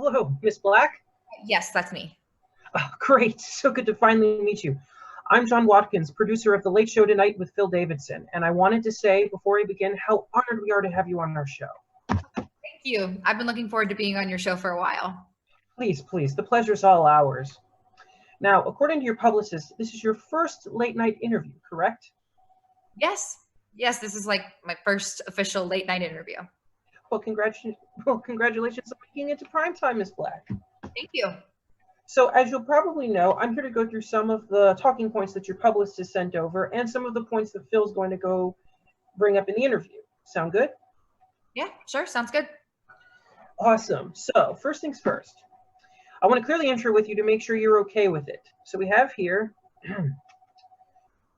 Hello, Miss Black. Yes, that's me. Oh, great. So good to finally meet you. I'm John Watkins, producer of The Late Show Tonight with Phil Davidson, and I wanted to say before we begin how honored we are to have you on our show. Thank you. I've been looking forward to being on your show for a while. Please, please, the pleasure's all ours. Now, according to your publicist, this is your first late night interview, correct? Yes. Yes, this is like my first official late night interview. Well, congratulations on making it to primetime, Miss Black. Thank you. So, as you'll probably know, I'm here to go through some of the talking points that your publicist sent over and some of the points that Phil's going to go bring up in the interview. Sound good? Yeah, sure. Sounds good. Awesome. So, first things first, I want to clearly intro with you to make sure you're okay with it. So, we have here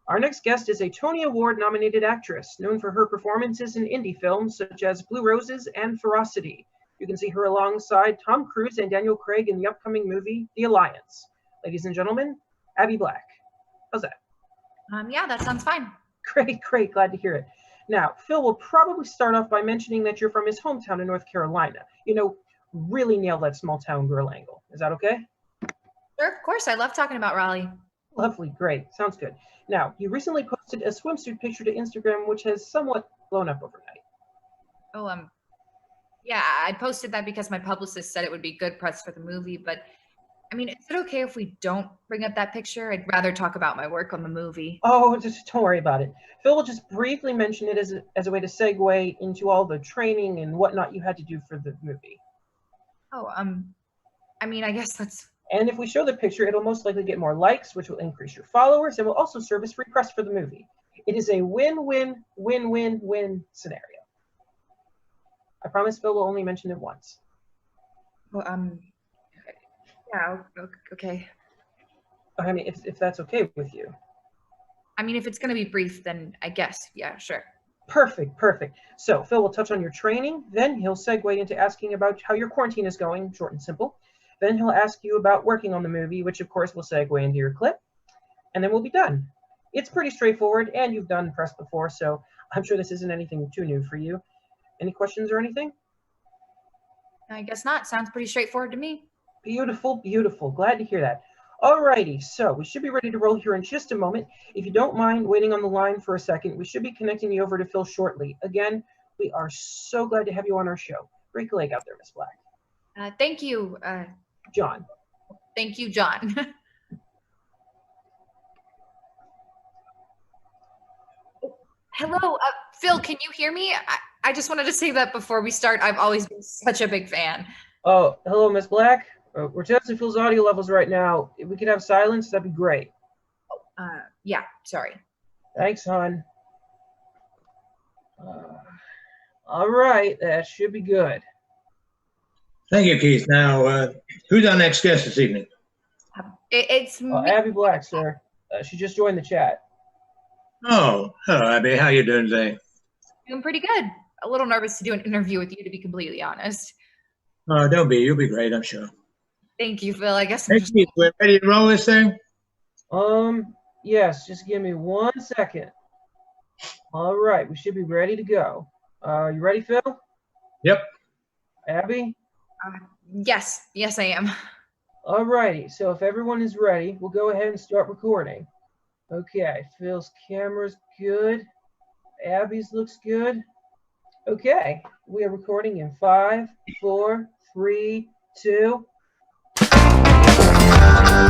our next guest is a Tony Award nominated actress known for her performances in indie films such as Blue Roses and Ferocity. You can see her alongside Tom Cruise and Daniel Craig in the upcoming movie, The Alliance. Ladies and gentlemen, Abby Black. How's that? Yeah, that sounds fine. Great, great. Glad to hear it. Now, Phil will probably start off by mentioning that you're from his hometown in North Carolina. You know, really nail that small town girl angle. Is that okay? Sure, of course. I love talking about Raleigh. Lovely, great. Sounds good. Now, you recently posted a swimsuit picture to Instagram, which has somewhat blown up overnight. Oh, yeah, I posted that because my publicist said it would be good press for the movie, but I mean, is it okay if we don't bring up that picture? I'd rather talk about my work on the movie. Oh, just don't worry about it. Phil will just briefly mention it as a way to segue into all the training and whatnot you had to do for the movie. Oh, I mean, I guess that's... And if we show the picture, it'll most likely get more likes, which will increase your followers and will also serve as free press for the movie. It is a win-win-win-win-win scenario. I promise Phil will only mention it once. Well, yeah, okay. I mean, if that's okay with you. I mean, if it's going to be brief, then I guess, yeah, sure. Perfect, perfect. So Phil will touch on your training, then he'll segue into asking about how your quarantine is going, short and simple. Then he'll ask you about working on the movie, which of course will segue into your clip, and then we'll be done. It's pretty straightforward, and you've done press before, so I'm sure this isn't anything too new for you. Any questions or anything? I guess not. Sounds pretty straightforward to me. Beautiful, beautiful. Glad to hear that. Alrighty, so we should be ready to roll here in just a moment. If you don't mind waiting on the line for a second, we should be connecting you over to Phil shortly. Again, we are so glad to have you on our show. Break a leg out there, Miss Black. Thank you, John. Thank you, John. Hello, Phil, can you hear me? I just wanted to say that before we start, I've always been such a big fan. Oh, hello, Miss Black. We're testing Phil's audio levels right now. If we could have silence, that'd be great. Yeah, sorry. Thanks, hon. All right, that should be good. Thank you, Keith. Now, who's our next guest this evening? It's me. Abby Black, sir. She just joined the chat. Oh, hello, Abby. How you doing today? Doing pretty good. A little nervous to do an interview with you, to be completely honest. Oh, don't be. You'll be great, I'm sure. Thank you, Phil. I guess Hey, Keith, we're ready to roll this thing? Yes, just give me 1 second. All right, we should be ready to go. You ready, Phil? Yep. Abby? Yes, I am. All righty, so if everyone is ready, we'll go ahead and start recording. Okay, Phil's camera's good. Abby's looks good. Okay, we are recording in 5, 4, 3, 2.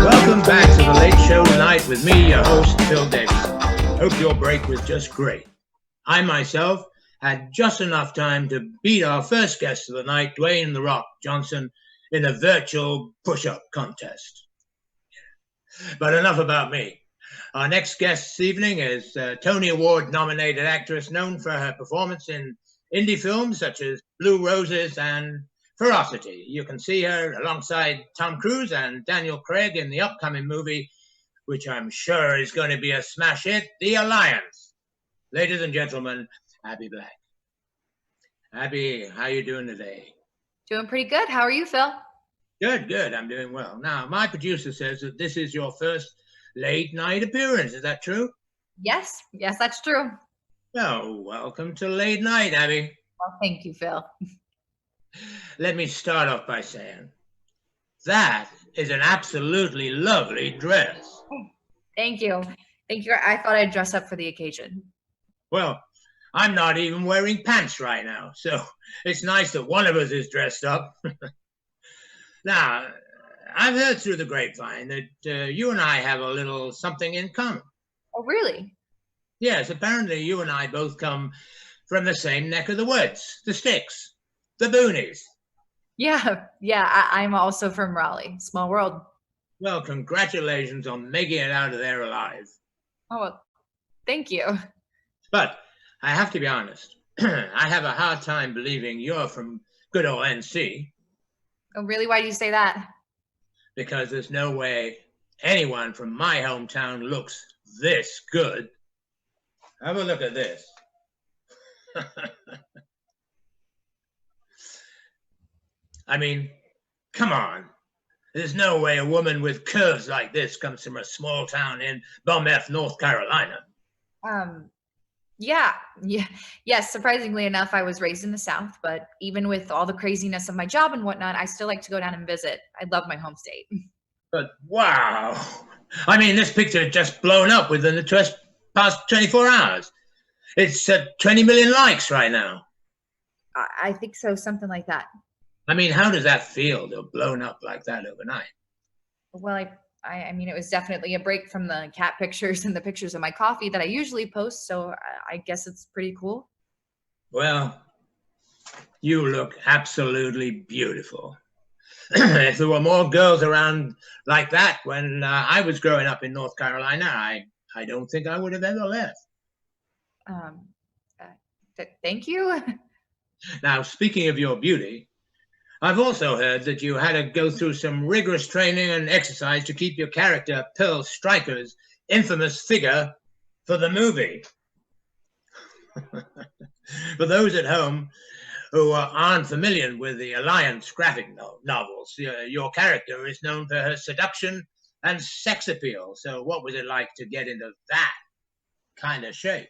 Welcome back to The Late Show Tonight with me, your host, Phil Davidson. Hope your break was just great. I myself had just enough time to beat our first guest of the night, Dwayne "The Rock" Johnson, in a virtual push-up contest. But enough about me. Our next guest this evening is Tony Award-nominated actress known for her performance in indie films such as Blue Roses and Ferocity. You can see her alongside Tom Cruise and Daniel Craig in the upcoming movie, which I'm sure is going to be a smash hit, The Alliance. Ladies and gentlemen, Abby Black. Abby, how you doing today? Doing pretty good. How are you, Phil? Good. I'm doing well. Now, my producer says that this is your first late night appearance. Is that true? Yes, that's true. Well, welcome to Late Night, Abby. Well, thank you, Phil. Let me start off by saying That is an absolutely lovely dress. Thank you. Thank you. I thought I'd dress up for the occasion. Well, I'm not even wearing pants right now, so it's nice that one of us is dressed up. Now, I've heard through the grapevine that you and I have a little something in common. Oh, really? Yes, apparently you and I both come from the same neck of the woods, the sticks, the boonies. Yeah. I'm also from Raleigh. Small world. Well, congratulations on making it out of there alive. Oh, well, thank you. But I have to be honest, I have a hard time believing you're from good old NC. Oh, really? Why do you say that? Because there's no way anyone from my hometown looks this good. Have a look at this. I mean, come on. There's no way a woman with curves like this comes from a small town in Bum F, North Carolina. Yes. Surprisingly enough, I was raised in the South, but even with all the craziness of my job and whatnot, I still like to go down and visit. I love my home state. But wow. I mean, this picture had just blown up within the past 24 hours. It's at 20 million likes right now. I think so, something like that. I mean, how does that feel to have blown up like that overnight? Well, I mean, it was definitely a break from the cat pictures and the pictures of my coffee that I usually post, so I guess it's pretty cool. Well, you look absolutely beautiful. If there were more girls around like that when I was growing up in North Carolina, I don't think I would have ever left. Thank you. Now, speaking of your beauty, I've also heard that you had to go through some rigorous training and exercise to keep your character, Pearl Stryker's infamous figure for the movie. For those at home who aren't familiar with the Alliance graphic novels, your character is known for her seduction and sex appeal. So what was it like to get into that kind of shape?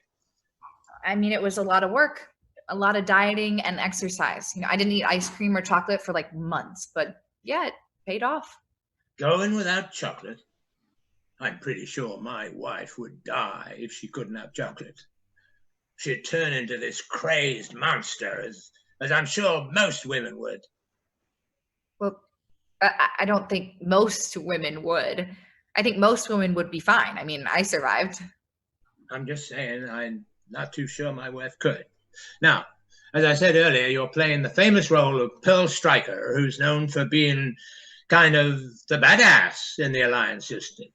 I mean, it was a lot of work, a lot of dieting and exercise. You know, I didn't eat ice cream or chocolate for like months, but yeah, it paid off. Going without chocolate? I'm pretty sure my wife would die if she couldn't have chocolate. She'd turn into this crazed monster, as I'm sure most women would. Well, I don't think most women would. I think most women would be fine. I mean, I survived. I'm just saying, I'm not too sure my wife could. Now, as I said earlier, you're playing the famous role of Pearl Stryker, who's known for being kind of the badass in the Alliance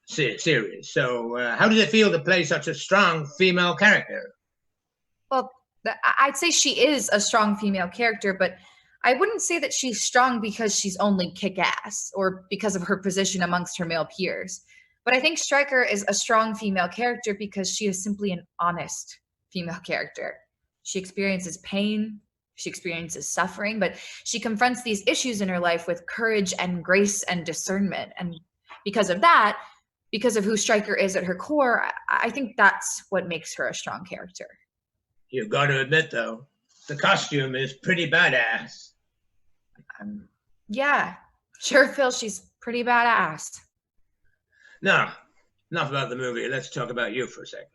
series. So how did it feel to play such a strong female character? Well, I'd say she is a strong female character, but I wouldn't say that she's strong because she's only kick-ass or because of her position amongst her male peers. But I think Stryker is a strong female character because she is simply an honest female character. She experiences pain, she experiences suffering, but she confronts these issues in her life with courage and grace and discernment. And because of that, because of who Stryker is at her core, I think that's what makes her a strong character. You've got to admit, though, the costume is pretty badass. Yeah, sure, Phil, she's pretty badass. Now, enough about the movie. Let's talk about you for a second.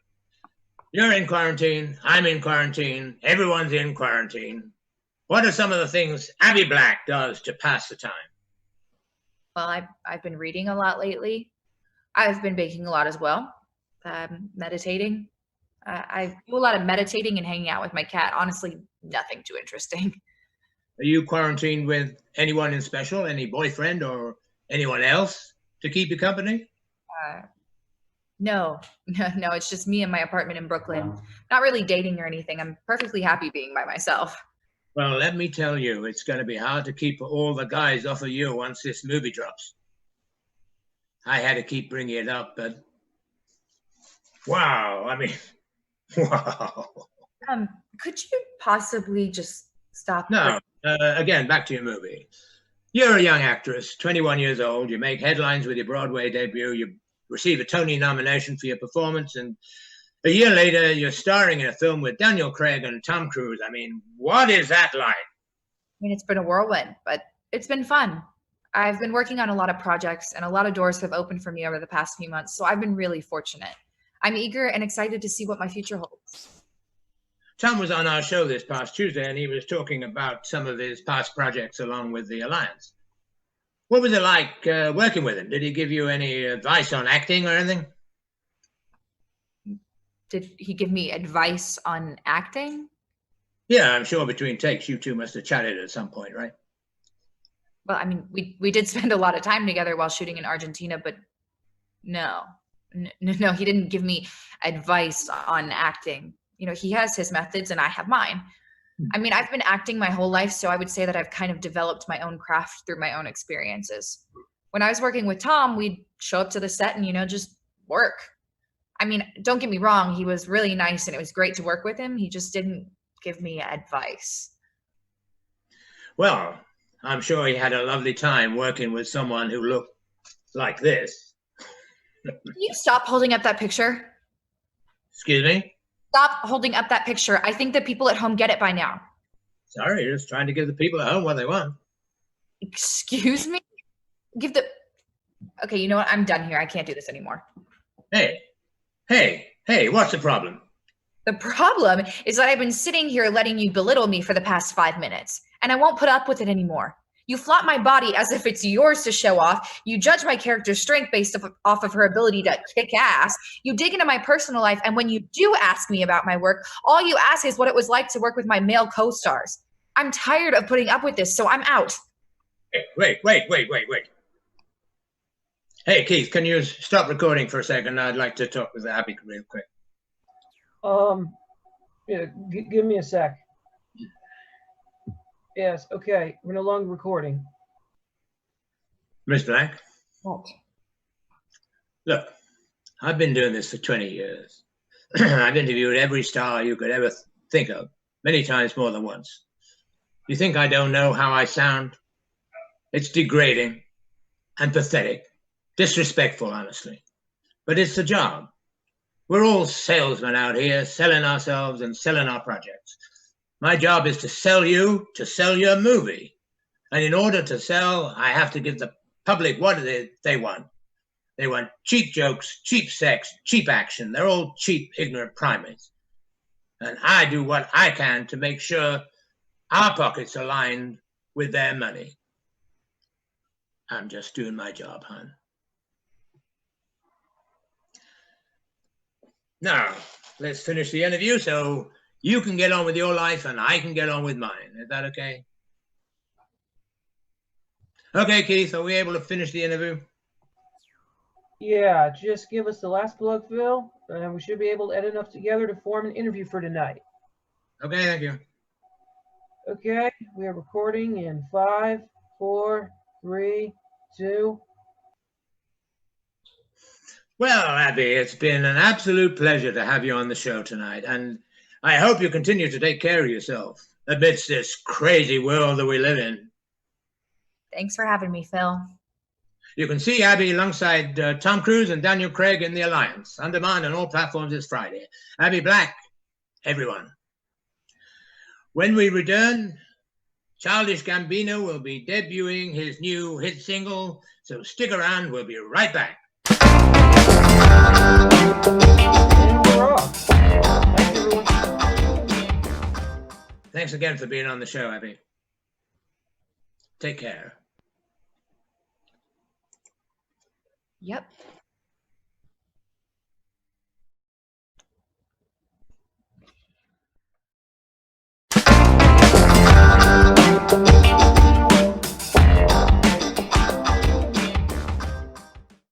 You're in quarantine. I'm in quarantine. Everyone's in quarantine. What are some of the things Abby Black does to pass the time? Well, I've been reading a lot lately. I've been baking a lot as well. Meditating. I do a lot of meditating and hanging out with my cat. Honestly, nothing too interesting. Are you quarantined with anyone in special? Any boyfriend or anyone else to keep you company? No, it's just me in my apartment in Brooklyn. Not really dating or anything. I'm perfectly happy being by myself. Well, let me tell you, it's going to be hard to keep all the guys off of you once this movie drops. I had to keep bringing it up, but wow, I mean, wow. Could you possibly just stop? No, again, back to your movie. You're a young actress, 21 years old. You make headlines with your Broadway debut. You receive a Tony nomination for your performance, and a year later, you're starring in a film with Daniel Craig and Tom Cruise. I mean, what is that like? I mean, it's been a whirlwind, but it's been fun. I've been working on a lot of projects and a lot of doors have opened for me over the past few months. So I've been really fortunate. I'm eager and excited to see what my future holds. Tom was on our show this past Tuesday, and he was talking about some of his past projects along with the Alliance. What was it like working with him? Did he give you any advice on acting or anything? Did he give me advice on acting? Yeah, I'm sure between takes you two must have chatted at some point, right? Well, I mean, we did spend a lot of time together while shooting in Argentina, but no, he didn't give me advice on acting. You know, he has his methods and I have mine. I mean, I've been acting my whole life, so I would say that I've kind of developed my own craft through my own experiences. When I was working with Tom, we'd show up to the set and, just work. I mean, don't get me wrong, he was really nice and it was great to work with him. He just didn't give me advice. Well, I'm sure he had a lovely time working with someone who looked like this. Can you stop holding up that picture? Excuse me? Stop holding up that picture. I think the people at home get it by now. Sorry, you're just trying to give the people at home what they want. Excuse me? Okay, you know what? I'm done here. I can't do this anymore. Hey, what's the problem? The problem is that I've been sitting here letting you belittle me for the past 5 minutes, and I won't put up with it anymore. You flaunt my body as if it's yours to show off. You judge my character's strength based off of her ability to kick ass. You dig into my personal life, and when you do ask me about my work, all you ask is what it was like to work with my male co-stars. I'm tired of putting up with this, so I'm out. Hey, wait. Hey, Keith, can you stop recording for a second? I'd like to talk with Abby real quick. Yeah, give me a sec. Yes, okay, we're no longer recording. Miss Black? What? Look, I've been doing this for 20 years. I've interviewed every star you could ever think of, many times more than once. You think I don't know how I sound? It's degrading and pathetic, disrespectful, honestly. But it's the job. We're all salesmen out here, selling ourselves and selling our projects. My job is to sell you, to sell your movie. And in order to sell, I have to give the public what they want. They want cheap jokes, cheap sex, cheap action. They're all cheap, ignorant primates. And I do what I can to make sure our pockets are lined with their money. I'm just doing my job, hon. Now, let's finish the interview so you can get on with your life and I can get on with mine. Is that okay? Okay, Keith, are we able to finish the interview? Yeah, just give us the last plug, Phil, and we should be able to edit enough together to form an interview for tonight. Okay, thank you. Okay, we are recording in 5, 4, 3, 2. Well, Abby, it's been an absolute pleasure to have you on the show tonight, and I hope you continue to take care of yourself amidst this crazy world that we live in. Thanks for having me, Phil. You can see Abby alongside Tom Cruise and Daniel Craig in The Alliance, on demand on all platforms this Friday. Abby Black, everyone. When we return, Childish Gambino will be debuting his new hit single, so stick around, we'll be right back. And we're off. Thanks, everyone. Thanks again for being on the show, Abby. Take care. Yep.